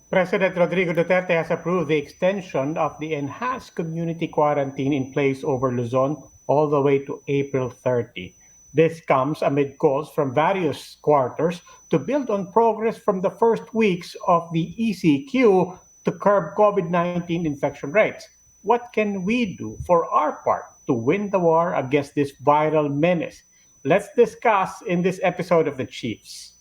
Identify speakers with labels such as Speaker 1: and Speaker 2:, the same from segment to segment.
Speaker 1: President Rodrigo Duterte has approved the extension of the enhanced community quarantine in place over Luzon all the way to April 30. This comes amid calls from various quarters to build on progress from the first weeks of the ECQ to curb COVID 19 infection rates. What can we do for our part to win the war against this viral menace? Let's discuss in this episode of The Chiefs.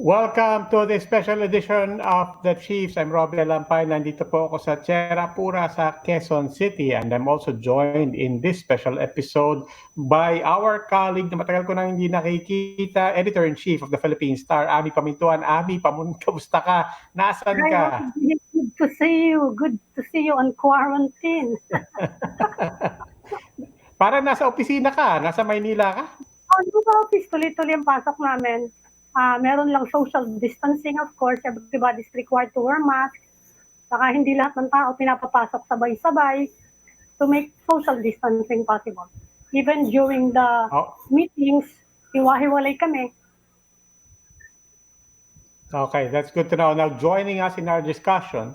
Speaker 1: Welcome to this special edition of The Chiefs. I'm Robbie Alampay. Nandito po ako sa Chera Pura sa Quezon City. And I'm also joined in this special episode by our colleague na matagal ko nang hindi nakikita, Editor-in-Chief of the Philippine Star, Ami Pamintuan. Ami, kamusta ka? Nasaan
Speaker 2: Hi,
Speaker 1: ka?
Speaker 2: good to see you. Good to see you on quarantine.
Speaker 1: Para nasa opisina ka, nasa Maynila ka?
Speaker 2: Sa office, tuloy-tuloy ang pasok namin. Meron lang social distancing, of course. Everybody's required to wear mask. Saka hindi lahat ng tao pinapapasok sabay-sabay to make social distancing possible. Even during the meetings, hiwa-hiwalay kami.
Speaker 1: Okay, that's good to know. Now, joining us in our discussion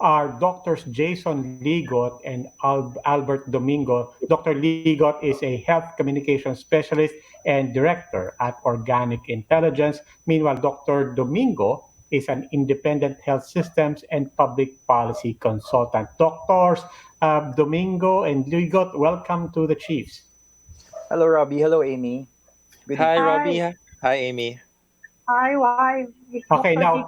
Speaker 1: are Doctors Jason Ligot and Albert Domingo. Dr. Ligot is a health communication specialist and director at Organic Intelligence. Meanwhile, Dr. Domingo is an independent health systems and public policy consultant. Doctors Domingo and Ligot, welcome to the Chiefs.
Speaker 3: Hello, Robbie. Hello, Amy.
Speaker 4: Hi, Robbie. Hi, Amy.
Speaker 2: Hi, why?
Speaker 1: Okay, now,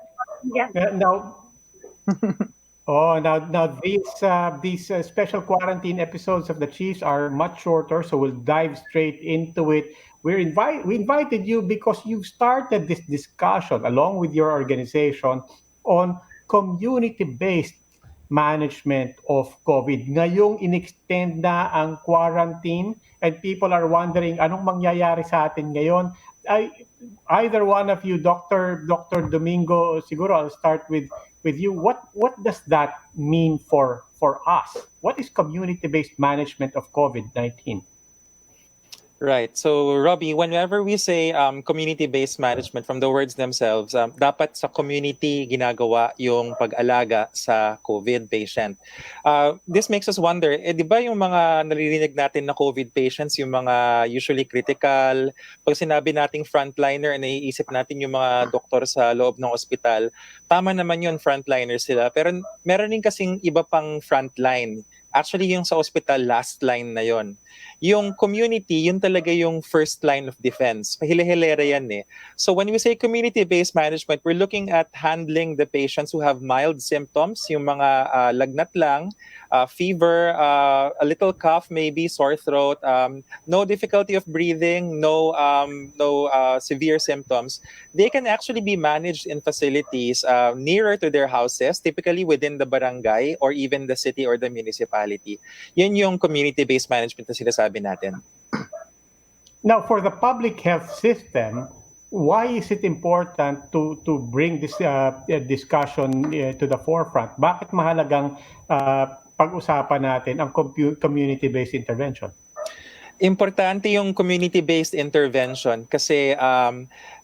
Speaker 1: these special quarantine episodes of the Chiefs are much shorter, so we'll dive straight into it. We invited you because you started this discussion along with your organization on community-based management of COVID. Ngayong inextend na ang quarantine and people are wondering anong mangyayari sa atin ngayon. Either one of you, Dr. Domingo, siguro I'll start with you. What does that mean for us? What is community-based management of COVID-19?
Speaker 4: Right. So, Robbie, whenever we say community-based management, from the words themselves, dapat sa community ginagawa yung pag-alaga sa COVID patient. This makes us wonder, di ba yung mga naririnig natin na COVID patients, yung mga usually critical, pag sinabi nating frontliner, naiisip natin yung mga doktor sa loob ng ospital, tama naman yun, frontliner sila. Pero meron din kasing iba pang frontline. Actually, yung sa hospital, last line na yon. Yung community, yun talaga yung first line of defense. Pahile-hilera yan eh. So when we say community-based management, we're looking at handling the patients who have mild symptoms, yung mga lagnat lang, fever, a little cough maybe, sore throat, no difficulty of breathing, no severe symptoms. They can actually be managed in facilities nearer to their houses, typically within the barangay or even the city or the municipality. Yun yung community-based management na sinasabi natin.
Speaker 1: Now, for the public health system, why is it important to bring this discussion to the forefront? Bakit mahalagang pag-usapan natin ang community-based intervention?
Speaker 4: Importante yung community-based intervention kasi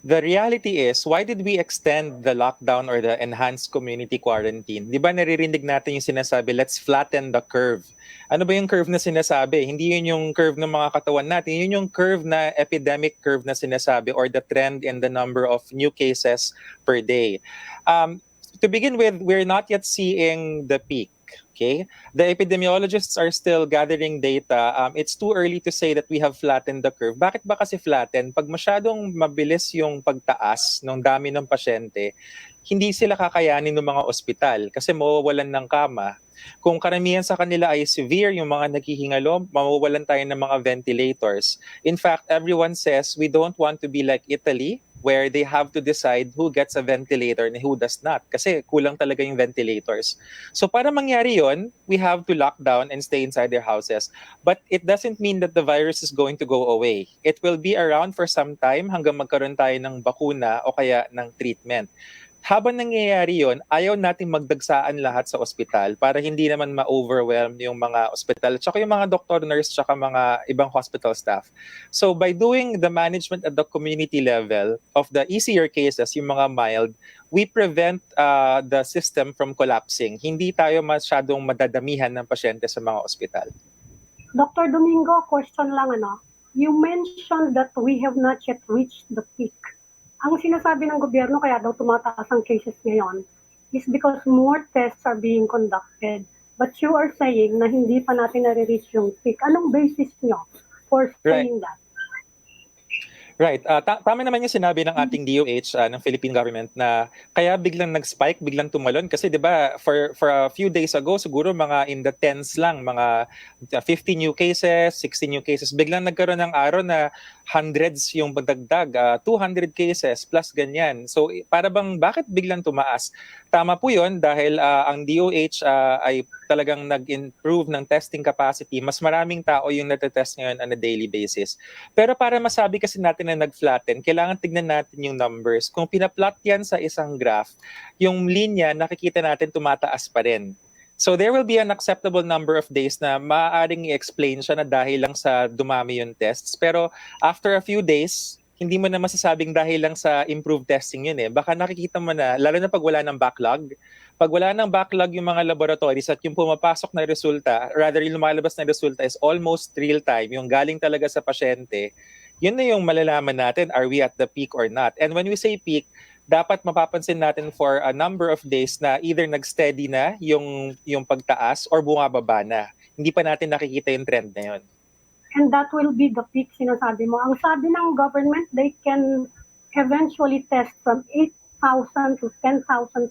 Speaker 4: the reality is, why did we extend the lockdown or the enhanced community quarantine? Di ba naririnig natin yung sinasabi, let's flatten the curve. Ano ba yung curve na sinasabi? Hindi yun yung curve ng mga katawan natin. Yun yung curve na epidemic curve na sinasabi or the trend in the number of new cases per day. To begin with, we're not yet seeing the peak. Okay, the epidemiologists are still gathering data. It's too early to say that we have flattened the curve. Bakit ba kasi flatten? Pag masyadong mabilis yung pagtaas ng dami ng pasyente, hindi sila kakayanin ng mga ospital kasi mawawalan ng kama. Kung karamihan sa kanila ay severe, yung mga naghihingalo, mawawalan tayo ng mga ventilators. In fact, everyone says we don't want to be like Italy, where they have to decide who gets a ventilator and who does not kasi kulang talaga yung ventilators. So para mangyari yon, we have to lock down and stay inside their houses. But it doesn't mean that the virus is going to go away. It will be around for some time hanggang magkaroon tayo ng bakuna o kaya ng treatment. Habang nangyayari yon, ayaw nating magdagsaan lahat sa ospital para hindi naman ma-overwhelm yung mga ospital, tsaka yung mga doctor, nurse, tsaka mga ibang hospital staff. So by doing the management at the community level of the easier cases, yung mga mild, we prevent the system from collapsing. Hindi tayo masyadong madadamihan ng pasyente sa mga ospital.
Speaker 2: Dr. Domingo, question lang You mentioned that we have not yet reached the peak. Ang sinasabi ng gobyerno kaya daw tumataas ang cases ngayon is because more tests are being conducted. But you are saying na hindi pa natin nare-reach yung peak. Anong basis nyo for saying that?
Speaker 4: Right. Tama naman yung sinabi ng ating DOH, ng Philippine government, na kaya biglang nag-spike, biglang tumalon. Kasi di ba for a few days ago, siguro mga in the tens lang, mga 50 new cases, 60 new cases. Biglang nagkaroon ng araw na hundreds yung pagdagdag, 200 cases plus ganyan. So para bang bakit biglang tumaas? Tama po yun dahil ang DOH ay talagang nag-improve ng testing capacity. Mas maraming tao yung natetest ngayon on a daily basis. Pero para masabi kasi natin na nag-flatten, kailangan tignan natin yung numbers. Kung pinaplot yan sa isang graph, yung linya nakikita natin tumataas pa rin. So there will be an acceptable number of days na maaaring i-explain siya na dahil lang sa dumami yung tests. Pero after a few days, hindi mo na masasabing dahil lang sa improved testing yun eh. Baka nakikita mo na, lalo na pag wala ng backlog, pag wala ng backlog yung mga laboratories at yung pumapasok na resulta, rather yung lumalabas na resulta is almost real time, yung galing talaga sa pasyente, yun na yung malalaman natin, are we at the peak or not? And when we say peak, dapat mapapansin natin for a number of days na either nag-steady na yung pagtaas or bumababa na. Hindi pa natin nakikita yung trend na yun.
Speaker 2: And that will be the peak, sinasabi mo. Ang sabi ng government, they can eventually test from 8,000 to 10,000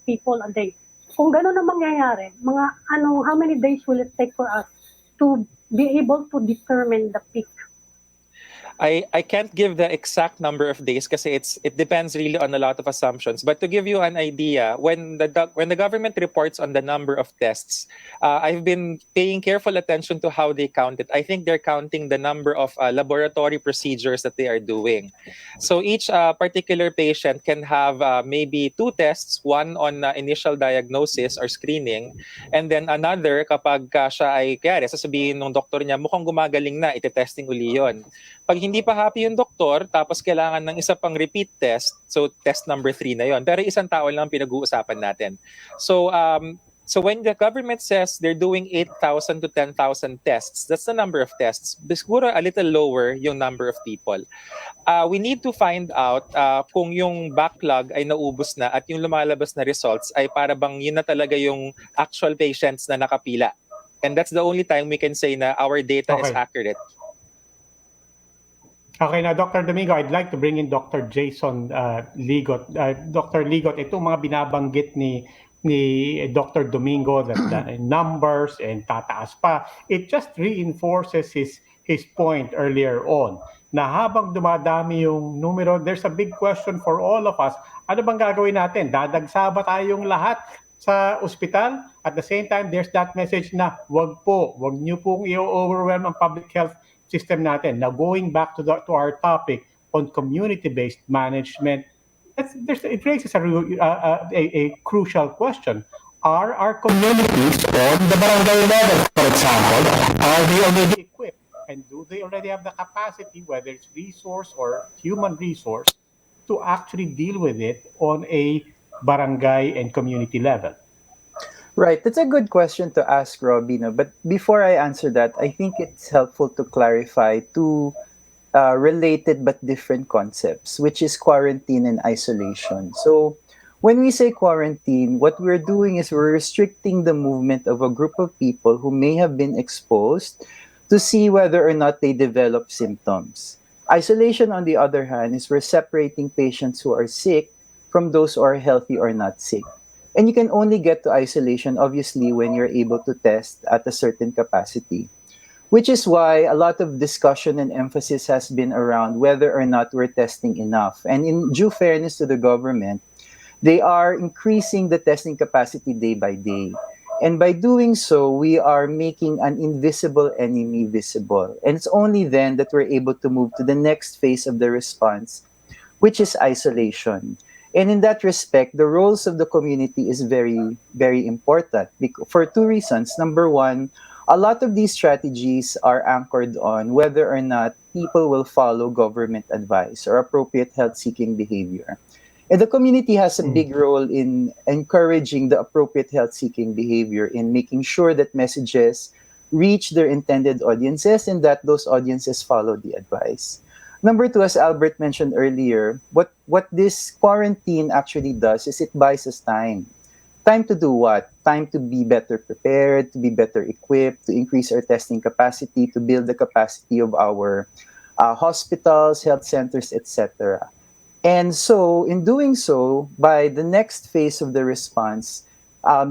Speaker 2: people a day. Kung gano'n ang mangyayari, how many days will it take for us to be able to determine the peak?
Speaker 4: I can't give the exact number of days kasi it depends really on a lot of assumptions. But to give you an idea, when the government reports on the number of tests, I've been paying careful attention to how they count it. I think they're counting the number of laboratory procedures that they are doing. So each particular patient can have maybe 2 tests, one on initial diagnosis or screening, and then another kapag siya ay, kaya sasabihin ng doktor niya, mukhang gumagaling na, ite-testing uli yun. Pag hindi pa happy yung doktor, tapos kailangan ng isa pang repeat test, so test number 3 na yon. Pero isang tao lang pinag-uusapan natin. So when the government says they're doing 8,000 to 10,000 tests, that's the number of tests. Siguro a little lower yung number of people. We need to find out kung yung backlog ay naubos na at yung lumalabas na results ay para bang yun na talaga yung actual patients na nakapila. And that's the only time we can say na our data is accurate.
Speaker 1: Okay, now Dr. Domingo, I'd like to bring in Dr. Jason Ligot. Dr. Ligot, itong mga binabanggit ni Dr. Domingo, that the numbers and tataas pa, it just reinforces his point earlier on na habang dumadami yung numero, there's a big question for all of us. Ano bang gagawin natin? Dadagsa ba tayong lahat sa ospital? At the same time, there's that message na wag niyo pong i-overwhelm ang public health system natin. Now, going back to our topic on community-based management, it raises a crucial question. Are our communities on the barangay level, for example, are they already equipped? And do they already have the capacity, whether it's resource or human resource, to actually deal with it on a barangay and community level?
Speaker 3: Right, that's a good question to ask, Robino. But before I answer that, I think it's helpful to clarify two related but different concepts, which is quarantine and isolation. So when we say quarantine, what we're doing is we're restricting the movement of a group of people who may have been exposed to see whether or not they develop symptoms. Isolation, on the other hand, is we're separating patients who are sick from those who are healthy or not sick. And you can only get to isolation, obviously, when you're able to test at a certain capacity. which is why a lot of discussion and emphasis has been around whether or not we're testing enough. And in due fairness to the government, they are increasing the testing capacity day by day. And by doing so, we are making an invisible enemy visible. And it's only then that we're able to move to the next phase of the response, which is isolation. And in that respect, the roles of the community is very, very important for two reasons. Number one, a lot of these strategies are anchored on whether or not people will follow government advice or appropriate health seeking behavior. And the community has a big role in encouraging the appropriate health seeking behavior, in making sure that messages reach their intended audiences and that those audiences follow the advice. Number two, as Albert mentioned earlier, what this quarantine actually does is it buys us time. Time to do what? Time to be better prepared, to be better equipped, to increase our testing capacity, to build the capacity of our hospitals, health centers, etc. And so, in doing so, by the next phase of the response,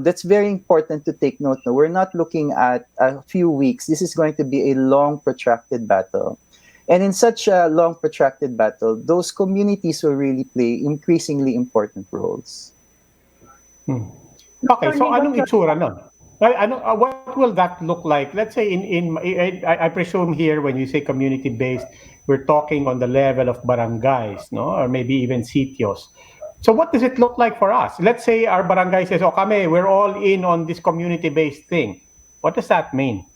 Speaker 3: that's very important to take note. No, we're not looking at a few weeks. This is going to be a long, protracted battle. And in such a long, protracted battle, those communities will really play increasingly important roles.
Speaker 1: Okay, so anong itsura nun? What will that look like? Let's say I presume here when you say community-based, we're talking on the level of barangays, no? Or maybe even sitios. So what does it look like for us? Let's say our barangay says, "Oh, kami, we're all in on this community-based thing." What does that mean?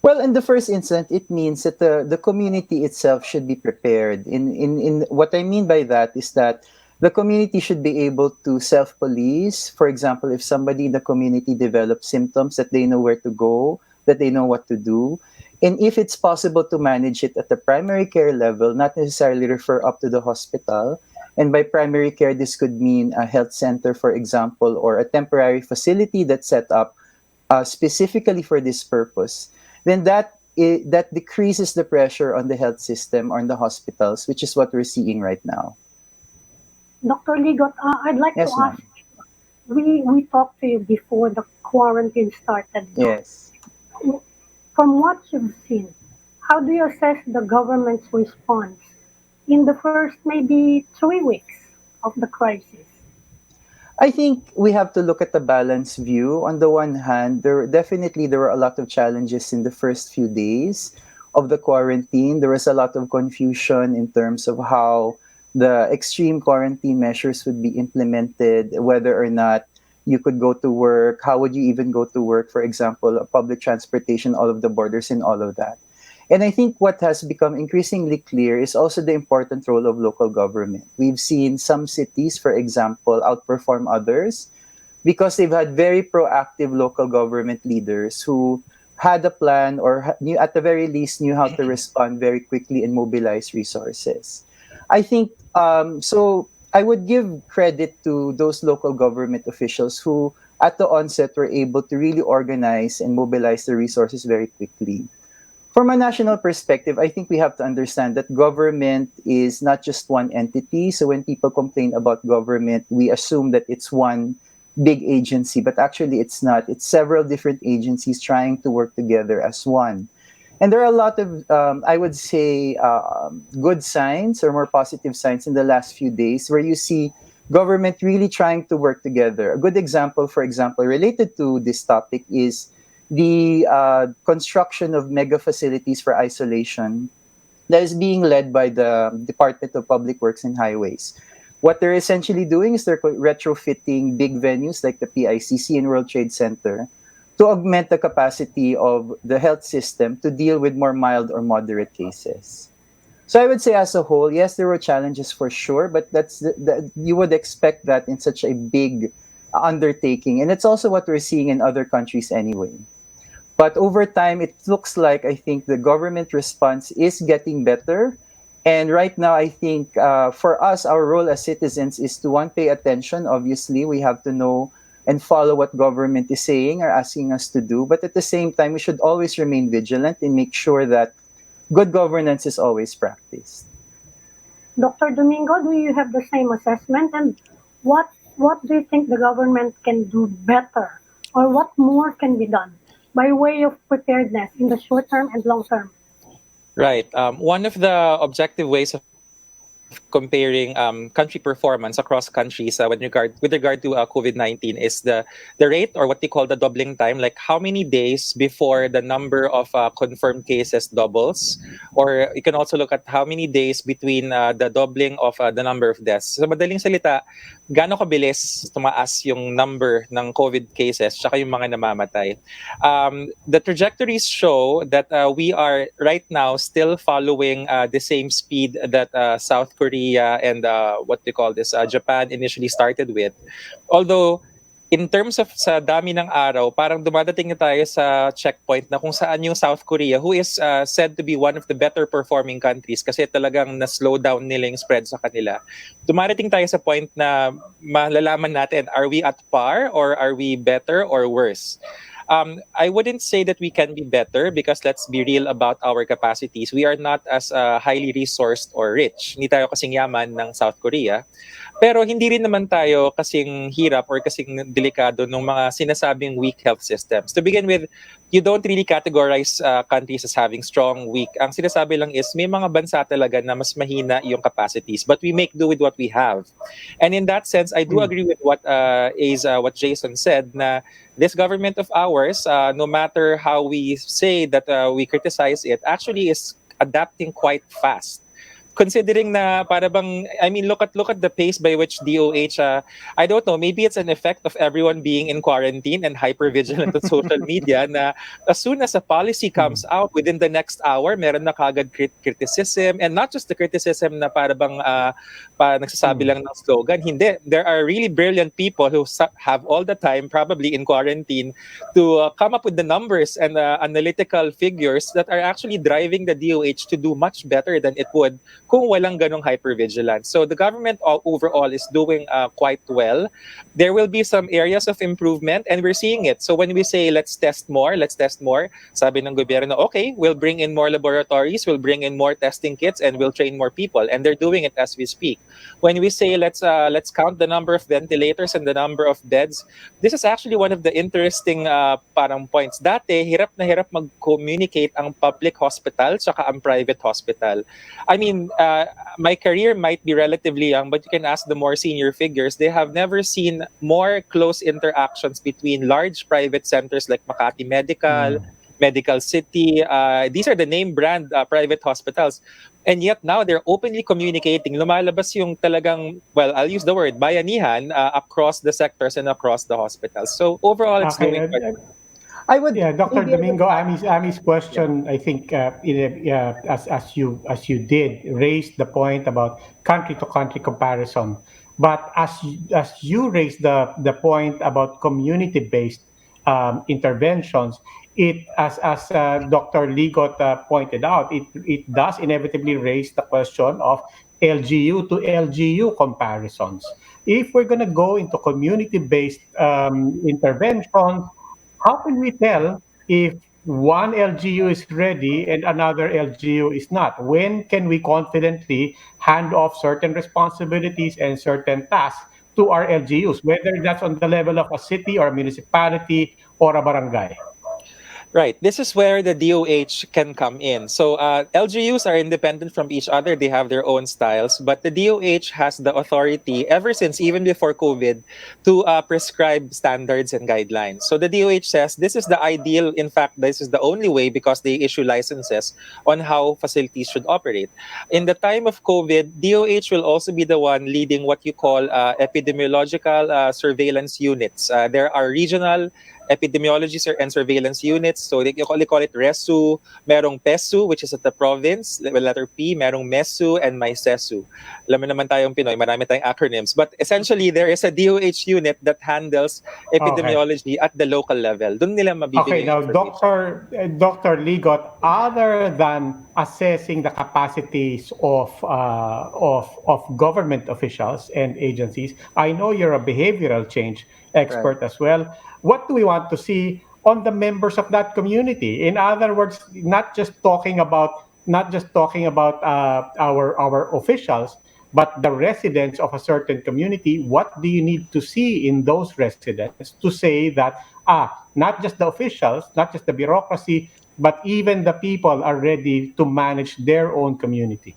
Speaker 3: Well, in the first instance, it means that the community itself should be prepared. In what I mean by that is that the community should be able to self-police. For example, if somebody in the community develops symptoms, that they know where to go, that they know what to do. And if it's possible to manage it at the primary care level, not necessarily refer up to the hospital. And by primary care, this could mean a health center, for example, or a temporary facility that's set up specifically for this purpose, then that decreases the pressure on the health system or on the hospitals, which is what we're seeing right now.
Speaker 2: Dr. Ligot, I'd like to
Speaker 3: Yes,
Speaker 2: ask,
Speaker 3: ma'am.
Speaker 2: we talked to you before the quarantine started.
Speaker 3: Yes.
Speaker 2: From what you've seen, how do you assess the government's response in the first maybe 3 weeks of the crisis?
Speaker 3: I think we have to look at the balanced view. On the one hand, there were a lot of challenges in the first few days of the quarantine. There was a lot of confusion in terms of how the extreme quarantine measures would be implemented, whether or not you could go to work, how would you even go to work, for example, public transportation, all of the borders and all of that. And I think what has become increasingly clear is also the important role of local government. We've seen some cities, for example, outperform others because they've had very proactive local government leaders who had a plan or knew, at the very least, knew how to respond very quickly and mobilize resources. I think so. I would give credit to those local government officials who, at the onset, were able to really organize and mobilize the resources very quickly. From a national perspective, I think we have to understand that government is not just one entity. So when people complain about government, we assume that it's one big agency, but actually it's not. It's several different agencies trying to work together as one. And there are a lot of, I would say, good signs or more positive signs in the last few days where you see government really trying to work together. A good example, for example, related to this topic is the construction of mega facilities for isolation that is being led by the Department of Public Works and Highways. What they're essentially doing is they're retrofitting big venues like the PICC and World Trade Center to augment the capacity of the health system to deal with more mild or moderate cases. So I would say as a whole, yes, there were challenges for sure, but you would expect that in such a big undertaking. And it's also what we're seeing in other countries anyway. But over time, it looks like I think the government response is getting better. And right now, I think for us, our role as citizens is to one, pay attention. Obviously, we have to know and follow what government is saying or asking us to do. But at the same time, we should always remain vigilant and make sure that good governance is always practiced.
Speaker 2: Dr. Domingo, do you have the same assessment? And what do you think the government can do better? Or what more can be done? by way of preparedness in the short term and long term.
Speaker 4: Right. One of the objective ways of comparing country performance across countries with regard to COVID-19 is the rate, or what they call the doubling time, like how many days before the number of confirmed cases doubles, or you can also look at how many days between the doubling of the number of deaths. Sa madaling salita, gaano kabilis tumaas yung number ng COVID cases tsaka yung mga namamatay. The trajectories show that we are right now still following the same speed that South Korea and what they call this Japan initially started with. Although in terms of sa dami ng araw, parang dumadating na tayo sa checkpoint na kung saan yung South Korea, who is said to be one of the better performing countries kasi talagang na-slow down nila yung spread sa kanila. Dumarating tayo sa point na malalaman natin, are we at par or are we better or worse? I wouldn't say that we can be better because let's be real about our capacities. We are not as highly resourced or rich. Hindi tayo kasing yaman ng South Korea. Pero hindi rin naman tayo kasing hirap or kasing delikado ng mga sinasabing weak health systems. To begin with, you don't really categorize countries as having strong, weak. Ang sinasabi lang is may mga bansa talaga na mas mahina yung capacities, but we make do with what we have. And in that sense, I do agree with what Jason said na this government of ours, no matter how we say that we criticize it, actually is adapting quite fast. Considering na para bang, I mean, look at the pace by which DOH, I don't know, maybe it's an effect of everyone being in quarantine and hyper vigilant on social media na as soon as a policy comes out within the next hour, meron na kagad criticism, and not just the criticism na para bang nagsasabi lang ng slogan. Hindi, there are really brilliant people who have all the time, probably in quarantine, to come up with the numbers and analytical figures that are actually driving the DOH to do much better than it would kung walang ganong hypervigilance. So the government overall is doing quite well. There will be some areas of improvement and we're seeing it. So when we say let's test more, sabi ng gobyerno, okay, we'll bring in more laboratories, we'll bring in more testing kits, and we'll train more people. And they're doing it as we speak. When we say let's count the number of ventilators and the number of beds, this is actually one of the interesting parang points. Dati, hirap na hirap mag-communicate ang public hospital saka ang private hospital. I mean, my career might be relatively young, but you can ask the more senior figures. They have never seen more close interactions between large private centers like Makati Medical, Medical City. These are the name brand private hospitals. And yet now they're openly communicating. Lumalabas yung talagang, well, I'll use the word, bayanihan across the sectors and across the hospitals. So overall, it's doing quite.
Speaker 3: I would
Speaker 1: Yeah, Dr.
Speaker 3: maybe I would
Speaker 1: Domingo,
Speaker 3: add-
Speaker 1: Ami's question, I think, as you did raise the point about country to country comparison, but as you raised the point about community based interventions, it as Dr. Ligot pointed out, it does inevitably raise the question of LGU to LGU comparisons. If we're going to go into community based interventions, how can we tell if one LGU is ready and another LGU is not? When can we confidently hand off certain responsibilities and certain tasks to our LGUs, whether that's on the level of a city or a municipality or a barangay?
Speaker 4: Right. This is where the DOH can come in. So LGUs are independent from each other. They have their own styles. But the DOH has the authority, ever since, even before COVID, to prescribe standards and guidelines. So the DOH says this is the ideal, in fact, this is the only way because they issue licenses on how facilities should operate. In the time of COVID, DOH will also be the one leading what you call epidemiological surveillance units. There are regional epidemiology and surveillance units. So they call it RESU, merong PESU, which is at the province, letter P, merong MESU, and MySESU. Alam mo naman tayong Pinoy, marami tayong acronyms. But essentially, there is a DOH unit that handles
Speaker 1: Okay.
Speaker 4: epidemiology at the local level. Doon nila
Speaker 1: Okay,
Speaker 4: mabibigay
Speaker 1: now
Speaker 4: information.
Speaker 1: Dr. Ligot, other than assessing the capacities of government officials and agencies, I know you're a behavioral change
Speaker 3: right.
Speaker 1: expert as well. What do we want to see on the members of that community? In other words, not just talking about our officials, but the residents of a certain community, what do you need to see in those residents to say that, not just the officials, not just the bureaucracy, but even the people are ready to manage their own community?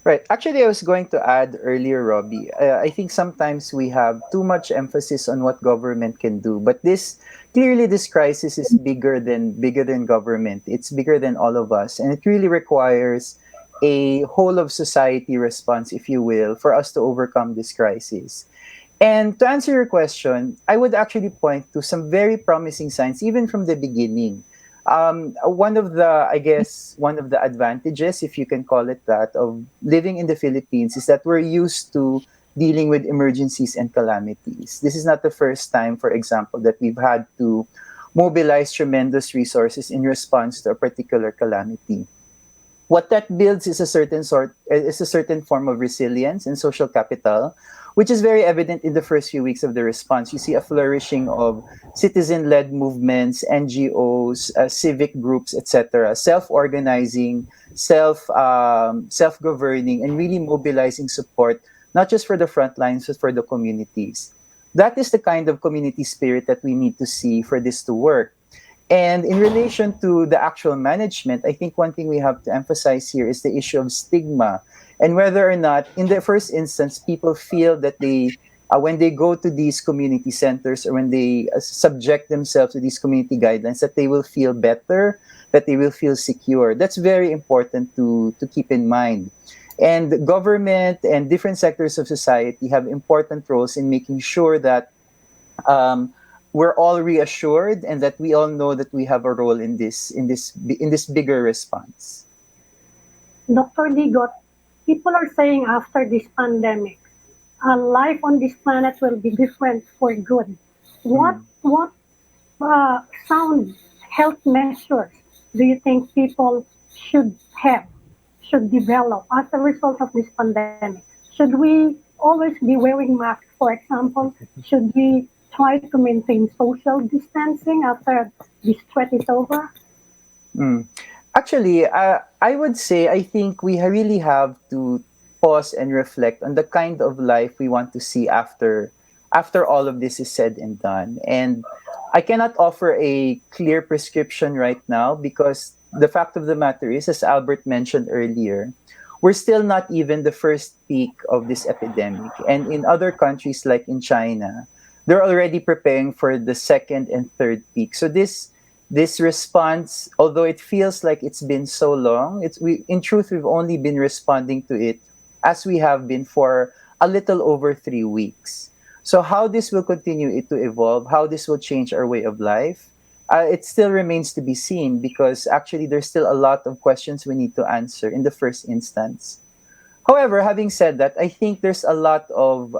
Speaker 3: Right. Actually, I was going to add earlier, Robbie. I think sometimes we have too much emphasis on what government can do, but this crisis is bigger than government. It's bigger than all of us, and it really requires a whole of society response, if you will, for us to overcome this crisis. And to answer your question, I would actually point to some very promising signs, even from the beginning. One of the advantages, if you can call it that, of living in the Philippines is that we're used to dealing with emergencies and calamities. This is not the first time, for example, that we've had to mobilize tremendous resources in response to a particular calamity. What that builds is a certain form of resilience and social capital, which is very evident in the first few weeks of the response. You see a flourishing of citizen-led movements, NGOs, civic groups, etc., self-organizing, self-governing, and really mobilizing support not just for the front lines but for the communities. That is the kind of community spirit that we need to see for this to work. And in relation to the actual management, I think one thing we have to emphasize here is the issue of stigma and whether or not, in the first instance, people feel that when they go to these community centers or when they subject themselves to these community guidelines, that they will feel better, that they will feel secure. That's very important to keep in mind. And the government and different sectors of society have important roles in making sure that um, we're all reassured and that we all know that we have a role in this bigger response.
Speaker 2: Dr. Ligot, people are saying after this pandemic, life on this planet will be different for good. What sound health measures do you think people should have, should develop as a result of this pandemic? Should we always be wearing masks, for example? Should we try to maintain social distancing after this threat is over?
Speaker 3: Mm. Actually, I would say I think we really have to pause and reflect on the kind of life we want to see after all of this is said and done. And I cannot offer a clear prescription right now because the fact of the matter is, as Albert mentioned earlier, we're still not even the first peak of this epidemic. And in other countries like in China, they're already preparing for the second and third peak. So this response, although it feels like it's been so long, in truth we've only been responding to it as we have been for a little over 3 weeks. So how this will continue it to evolve, how this will change our way of life, it still remains to be seen because actually there's still a lot of questions we need to answer in the first instance. However, having said that, I think there's a lot of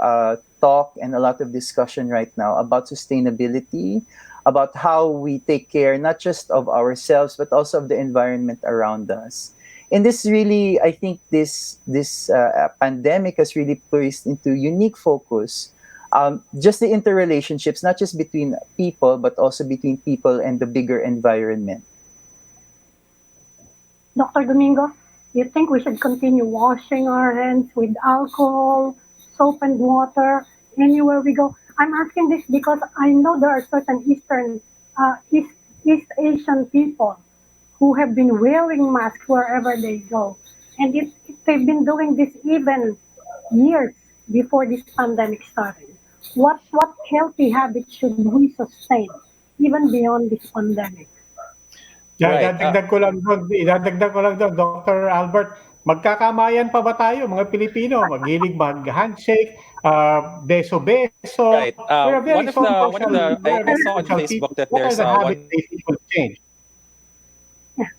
Speaker 3: talk and a lot of discussion right now about sustainability, about how we take care not just of ourselves but also of the environment around us. And this really, I think, this pandemic has really placed into unique focus just the interrelationships, not just between people but also between people and the bigger environment.
Speaker 2: Dr. Domingo, you think we should continue washing our hands with alcohol, soap and water anywhere we go? I'm asking this because I know there are certain East Asian people who have been wearing masks wherever they go. And they've been doing this even years before this pandemic started. What healthy habits should we sustain even beyond this pandemic?
Speaker 1: Yeah,
Speaker 4: Right.
Speaker 1: idadagdag ko lang doon, Dr. Albert, magkakamayan pa ba tayo, mga Pilipino, maghilig mag-handshake, beso-beso?
Speaker 4: Right.
Speaker 1: We're a very
Speaker 4: I saw on
Speaker 1: social people.
Speaker 4: Facebook that
Speaker 1: What are
Speaker 4: there's
Speaker 1: the habits
Speaker 4: one.
Speaker 1: they people change?
Speaker 2: Yeah.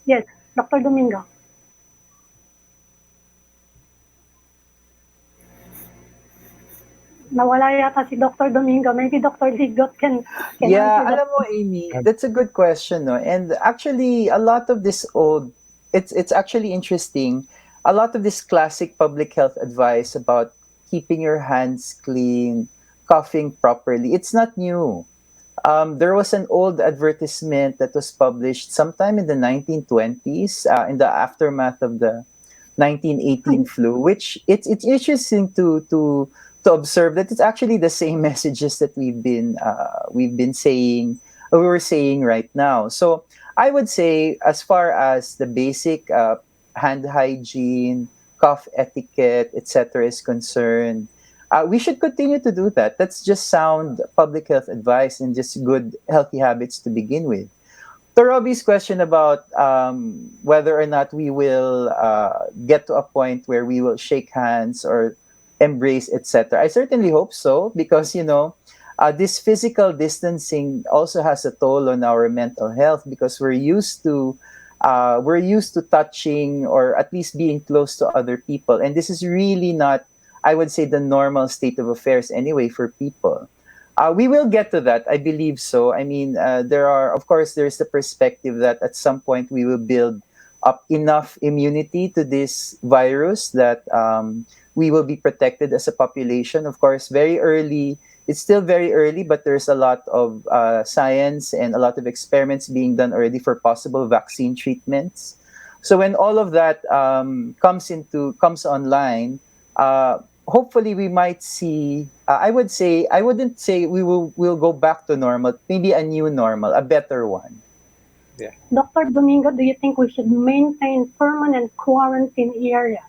Speaker 2: Yes, Dr. Domingo. Nawala yata si Dr. Domingo. Maybe Dr. Ligot can
Speaker 3: Yeah,
Speaker 2: answer that.
Speaker 3: alam mo, Amy, that's a good question, no? And actually, a lot of this it's actually interesting. A lot of this classic public health advice about keeping your hands clean, coughing properly, it's not new. There was an old advertisement that was published sometime in the 1920s, in the aftermath of the 1918 flu, which it's interesting to observe that it's actually the same messages that we've been saying, or we were saying right now. So I would say, as far as the basic hand hygiene, cough etiquette, etc., is concerned, we should continue to do that. That's just sound public health advice and just good healthy habits to begin with. To Robbie's question about whether or not we will get to a point where we will shake hands or embrace, etc., I certainly hope so, because this physical distancing also has a toll on our mental health, because we're used to touching or at least being close to other people, and this is really not, I would say, the normal state of affairs anyway for people. We will get to that, I believe so. I mean, of course, there's the perspective that at some point we will build up enough immunity to this virus that we will be protected as a population. Of course, very early, it's still very early, but there's a lot of science and a lot of experiments being done already for possible vaccine treatments. So when all of that comes online, hopefully we might see, I wouldn't say we'll go back to normal, maybe a new normal, a better one.
Speaker 4: Yeah.
Speaker 2: Dr. Domingo, do you think we should maintain permanent quarantine areas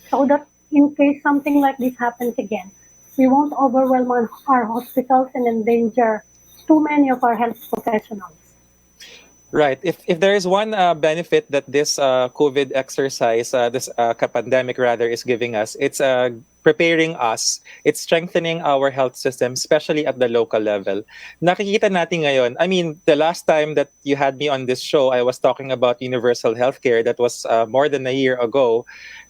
Speaker 2: so that in case something like this happens again, we won't overwhelm our hospitals and endanger too many of our health professionals?
Speaker 4: Right. If there is one benefit that this COVID exercise, this pandemic rather, is giving us, it's preparing us. It's strengthening our health system, especially at the local level. Nakikita natin ngayon. I mean, the last time that you had me on this show, I was talking about universal healthcare. That was more than a year ago.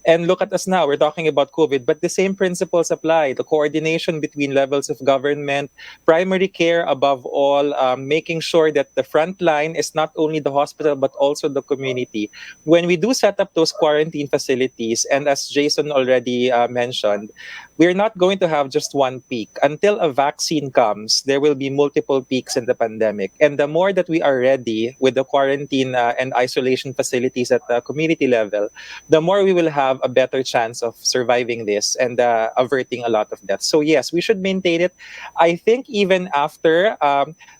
Speaker 4: And look at us now. We're talking about COVID, but the same principles apply. The coordination between levels of government, primary care above all, making sure that the front line is not only the hospital but also the community. When we do set up those quarantine facilities, and as Jason already mentioned, we're not going to have just one peak. Until a vaccine comes, there will be multiple peaks in the pandemic. And the more that we are ready with the quarantine and isolation facilities at the community level, the more we will have a better chance of surviving this and averting a lot of deaths. So yes, we should maintain it. I think even after,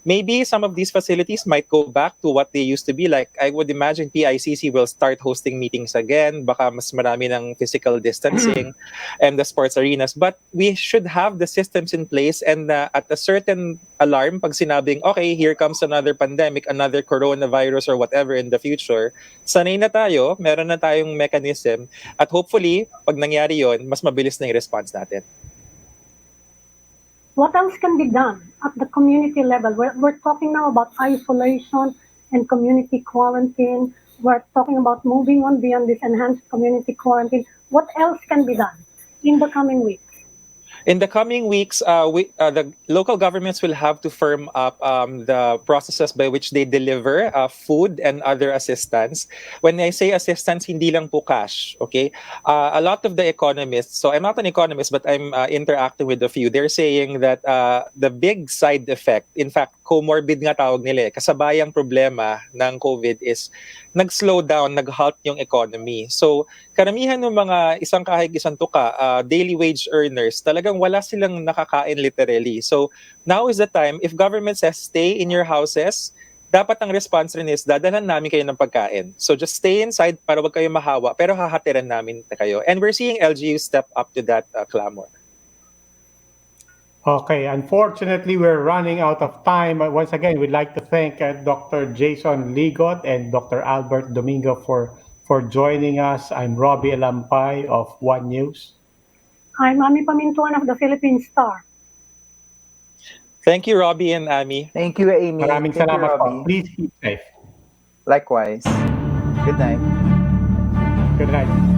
Speaker 4: maybe some of these facilities might go back to what they used to be. Like, I would imagine PICC will start hosting meetings again. Baka mas marami ng physical distancing and the sports arenas. But we should have the systems in place, and at a certain alarm, pag sinabing, okay, here comes another pandemic, another coronavirus or whatever in the future, sanay na tayo, meron na tayong mechanism, at hopefully, pag nangyari yon, mas mabilis na yung response natin.
Speaker 2: What else can be done at the community level? We're talking now about isolation and community quarantine. We're talking about moving on beyond this enhanced community quarantine. What else can be done in the coming weeks?
Speaker 4: In the coming weeks, the local governments will have to firm up the processes by which they deliver food and other assistance. When I say assistance, hindi lang po cash, okay? A lot of the economists, so I'm not an economist, but I'm interacting with a few, they're saying that the big side effect, in fact, comorbid nga tawag nila, kasabayang problema ng COVID is nag-slow down, nag-halt yung economy. So, karamihan ng mga isang kahig isang tuka, daily wage earners, talagang wala silang nakakain literally. So now is the time, if government says stay in your houses, dapat ang response rin is dadalhan namin kayo ng pagkain. So just stay inside para wag kayo mahawa, pero hahatiran namin kayo. And we're seeing LGU step up to that clamor.
Speaker 1: Okay, unfortunately, we're running out of time. Once again, we'd like to thank Dr. Jason Ligot and Dr. Albert Domingo for joining us. I'm Robbie Alampay of One News.
Speaker 2: I'm Ami Pamintuan of the Philippine Star.
Speaker 4: Thank you, Robbie and Ami.
Speaker 3: Thank you, Amy.
Speaker 1: Maraming
Speaker 3: Thank you,
Speaker 1: salamat po.
Speaker 3: Robbie.
Speaker 1: Please keep safe.
Speaker 3: Likewise. Good night.
Speaker 1: Good night.